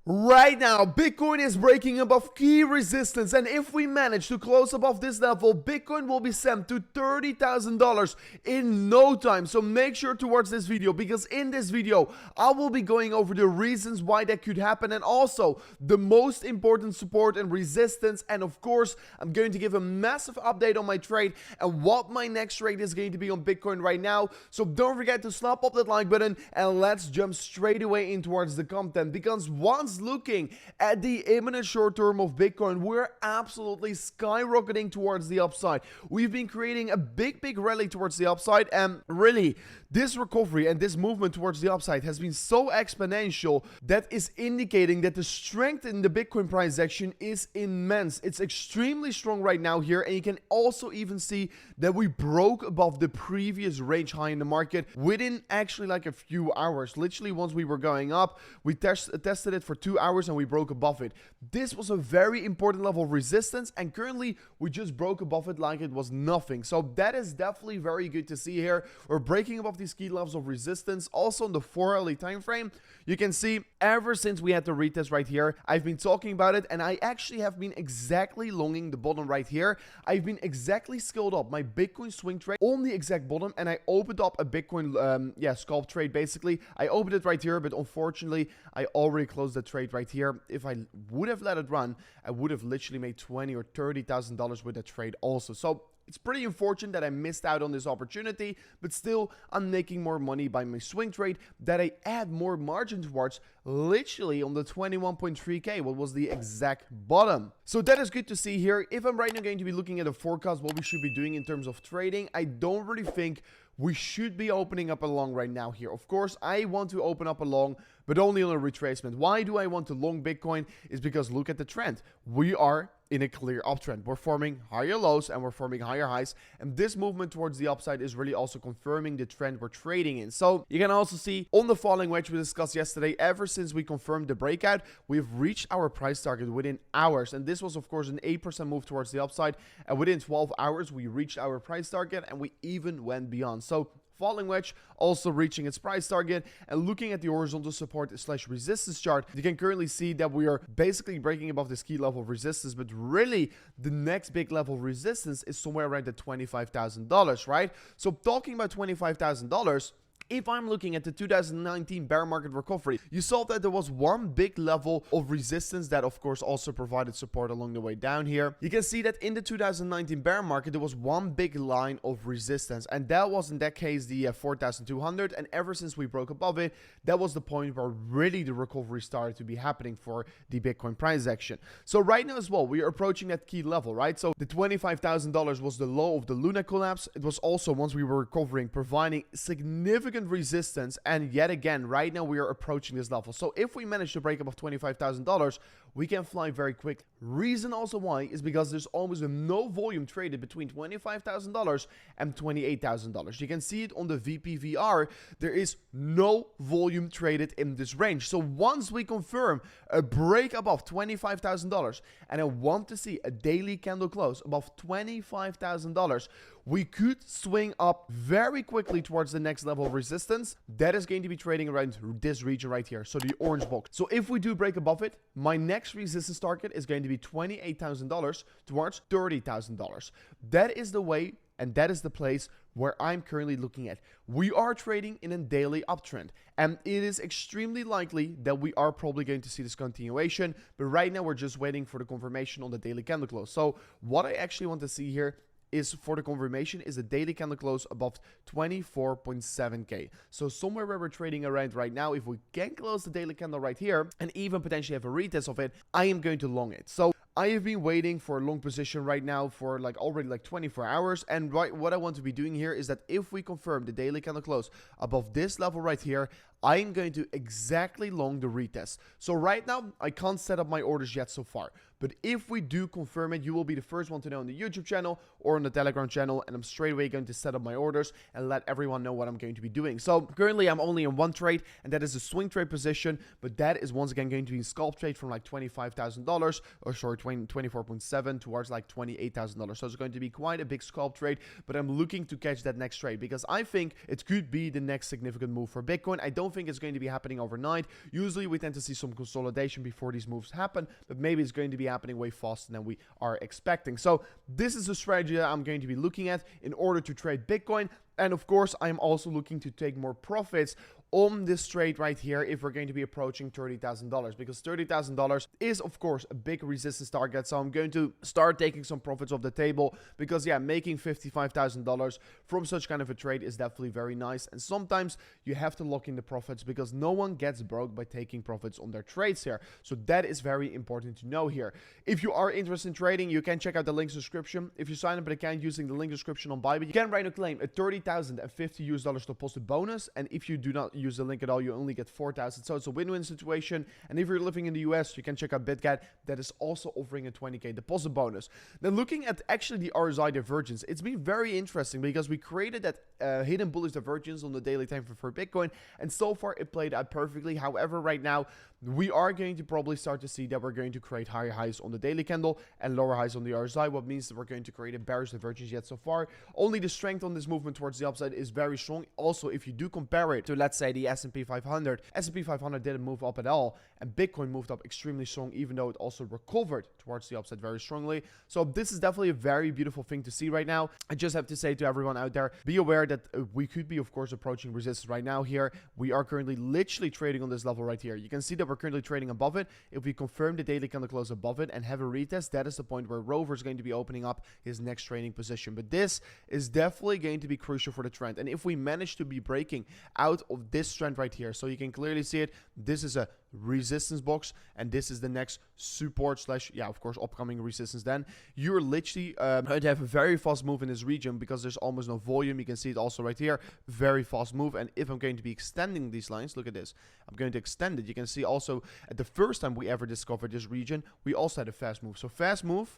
Right now, Bitcoin is breaking above key resistance, and if we manage to close above this level, Bitcoin will be sent to $30,000 in no time. So make sure to watch this video, because in this video, I will be going over the reasons why that could happen, and also the most important support and resistance. And of course, I'm going to give a massive update on my trade and what my next trade is going to be on Bitcoin right now. So don't forget to slap up that like button, and let's jump straight away in towards the content, because once looking at the imminent short term of Bitcoin, we're absolutely skyrocketing towards the upside. We've been creating a big rally towards the upside, and really this recovery and this movement towards the upside has been so exponential that is indicating that the strength in the Bitcoin price action is immense. It's extremely strong right now here, and you can also even see that we broke above the previous range high in the market within actually like a few hours. Literally, once we were going up, we tested it for 2 hours and we broke above it. This was a very important level of resistance, and currently we just broke above it like it was nothing. So that is definitely very good to see here. We're breaking above these key levels of resistance. Also in the 4 hourly time frame, you can see ever since we had the retest right here, I've been talking about it, and I actually have been exactly longing the bottom right here. I've been exactly scaled up my Bitcoin swing trade on the exact bottom, and I opened up a Bitcoin scalp trade. Basically, I opened it right here, but unfortunately I already closed the trade right here. If I would have let it run, I would have literally made $20,000 or $30,000 with the trade also. So it's pretty unfortunate that I missed out on this opportunity, but still, I'm making more money by my swing trade that I add more margin towards, literally on the 21.3k, what was the exact bottom. So that is good to see here. If I'm right now going to be looking at a forecast, what we should be doing in terms of trading, I don't really think we should be opening up a long right now here. Of course, I want to open up a long, but only on a retracement. Why do I want to long Bitcoin? Is because look at the trend. We are in a clear uptrend. We're forming higher lows and we're forming higher highs, and this movement towards the upside is really also confirming the trend we're trading in. So you can also see on the falling wedge we discussed yesterday, ever since we confirmed the breakout, we've reached our price target within hours, and this was of course an 8% move towards the upside, and within 12 hours we reached our price target, and we even went beyond. So falling wedge also reaching its price target, and looking at the horizontal support slash resistance chart, you can currently see that we are basically breaking above this key level of resistance, but really the next big level of resistance is somewhere around the $25,000, right? So talking about $25,000, if I'm looking at the 2019 bear market recovery, you saw that there was one big level of resistance that of course also provided support along the way down here. You can see that in the 2019 bear market, there was one big line of resistance, and that was in that case the 4,200, and ever since we broke above it, that was the point where really the recovery started to be happening for the Bitcoin price action. So right now as well, we are approaching that key level, right? So the $25,000 was the low of the Luna collapse. It was also, once we were recovering, providing significant resistance, and yet again right now we are approaching this level. So if we manage to break above $25,000, we can fly very quick. Reason also why is because there's almost no volume traded between $25,000 and $28,000. You can see it on the VPVR. There is no volume traded in this range. So once we confirm a break above $25,000, and I want to see a daily candle close above $25,000, we could swing up very quickly towards the next level of resistance. That is going to be trading around this region right here, so the orange box. So if we do break above it, my next resistance target is going to be $28,000 towards $30,000. That is the way, and that is the place where I'm currently looking at. We are trading in a daily uptrend, and it is extremely likely that we are probably going to see this continuation, but right now we're just waiting for the confirmation on the daily candle close. So what I actually want to see here is for the confirmation is a daily candle close above 24.7k. So somewhere where we're trading around right now, if we can close the daily candle right here and even potentially have a retest of it, I am going to long it. So I have been waiting for a long position right now for already 24 hours, and what I want to be doing here is that if we confirm the daily candle close above this level right here, I'm going to exactly long the retest. So right now I can't set up my orders yet so far, but if we do confirm it, you will be the first one to know on the YouTube channel or on the Telegram channel, and I'm straight away going to set up my orders and let everyone know what I'm going to be doing. So currently I'm only in one trade, and that is a swing trade position, but that is once again going to be a scalp trade from like $25,000, or sorry, 24.7 towards like $28,000. So it's going to be quite a big scalp trade, but I'm looking to catch that next trade because I think it could be the next significant move for Bitcoin. I don't think it's going to be happening overnight. Usually we tend to see some consolidation before these moves happen, but maybe it's going to be happening way faster than we are expecting. So this is a strategy that I'm going to be looking at in order to trade Bitcoin. And of course, I'm also looking to take more profits on this trade right here if we're going to be approaching $30,000, because $30,000 is of course a big resistance target. So I'm going to start taking some profits off the table because yeah, making $55,000 from such kind of a trade is definitely very nice. And sometimes you have to lock in the profits because no one gets broke by taking profits on their trades here. So that is very important to know here. If you are interested in trading, you can check out the link description. If you sign up an account using the link description on Bybit, you can right now claim a $30,050 deposit bonus. And if you do not use the link at all, you only get 4,000. So it's a win-win situation. And if you're living in the US, you can check out BitGet. That is also offering a 20k deposit bonus. Then looking at actually the RSI divergence, it's been very interesting because we created that hidden bullish divergence on the daily time frame for Bitcoin, and so far it played out perfectly. However, right now we are going to probably start to see that we're going to create higher highs on the daily candle and lower highs on the RSI, what means that we're going to create a bearish divergence. Yet so far only the strength on this movement towards the upside is very strong. Also, if you do compare it to, let's say, the S&P 500, S&P 500 didn't move up at all, and Bitcoin moved up extremely strong, even though it also recovered towards the upside very strongly. So this is definitely a very beautiful thing to see right now. I just have to say to everyone out there, be aware that we could be of course approaching resistance right now here. We are currently literally trading on this level right here. You can see that we're currently trading above it. If we confirm the daily candle close above it and have a retest, that is the point where Rover is going to be opening up his next trading position. But this is definitely going to be crucial for the trend. And if we manage to be breaking out of this trend right here, so you can clearly see it, this is a resistance box and this is the next support slash, yeah, of course, upcoming resistance, then you're literally going to have a very fast move in this region because there's almost no volume. You can see it also right here, very fast move. And if I'm going to be extending these lines, look at this, I'm going to extend it. You can see also at the first time we ever discovered this region, we also had a fast move. So fast move,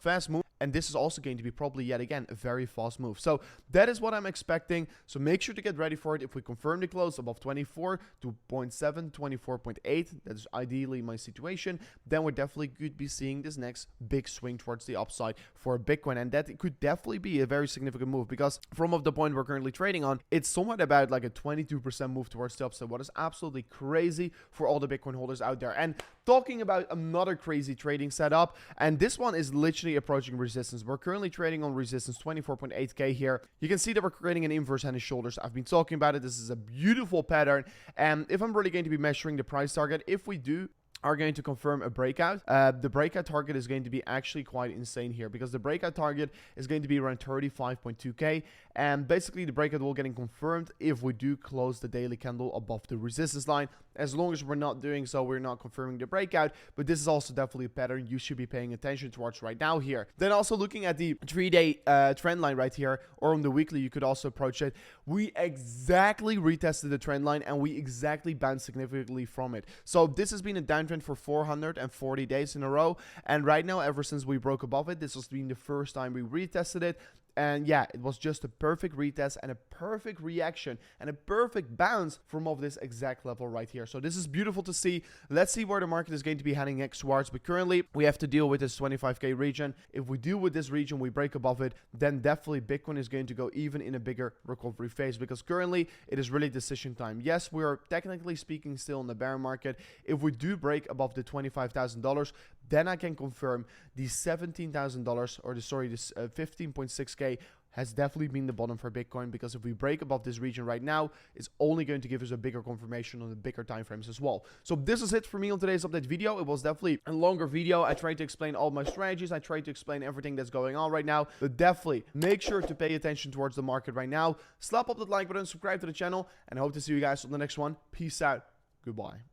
and this is also going to be probably yet again a very fast move. So that is what I'm expecting. So make sure to get ready for it. If we confirm the close above 24 to 0.7, 24.8, that is ideally my situation, then we're definitely could be seeing this next big swing towards the upside for Bitcoin. And that could definitely be a very significant move because from the point we're currently trading on, it's somewhat about like a 22% move towards the upside, what is absolutely crazy for all the Bitcoin holders out there. And talking about another crazy trading setup, and this one is literally approaching resistance. We're currently trading on resistance 24.8k here. You can see that we're creating an inverse head and shoulders. I've been talking about it. This is a beautiful pattern. And if I'm really going to be measuring the price target, if we are going to confirm a breakout, the breakout target is going to be actually quite insane here because the breakout target is going to be around 35.2k, and basically the breakout will getting confirmed if we do close the daily candle above the resistance line. As long as we're not doing so, we're not confirming the breakout, but this is also definitely a pattern you should be paying attention towards right now here. Then also looking at the 3-day trend line right here, or on the weekly, you could also approach it. We exactly retested the trend line and we exactly bounced significantly from it. So this has been a downtrend for 440 days in a row, and right now, ever since we broke above it, this has been the first time we retested it. And yeah, it was just a perfect retest and a perfect reaction and a perfect bounce from off this exact level right here. So this is beautiful to see. Let's see where the market is going to be heading next towards. But currently, we have to deal with this 25k region. If we deal with this region, we break above it, then definitely Bitcoin is going to go even in a bigger recovery phase because currently it is really decision time. Yes, we are technically speaking still in the bear market. If we do break above the $25,000, then I can confirm the $17,000 or this 15.6k has definitely been the bottom for Bitcoin, because if we break above this region right now, it's only going to give us a bigger confirmation on the bigger time frames as well. So this is it for me on today's update video. It was definitely a longer video. I tried to explain all my strategies. I tried to explain everything that's going on right now, but definitely make sure to pay attention towards the market right now. Slap up that like button, subscribe to the channel, and I hope to see you guys on the next one. Peace out. Goodbye.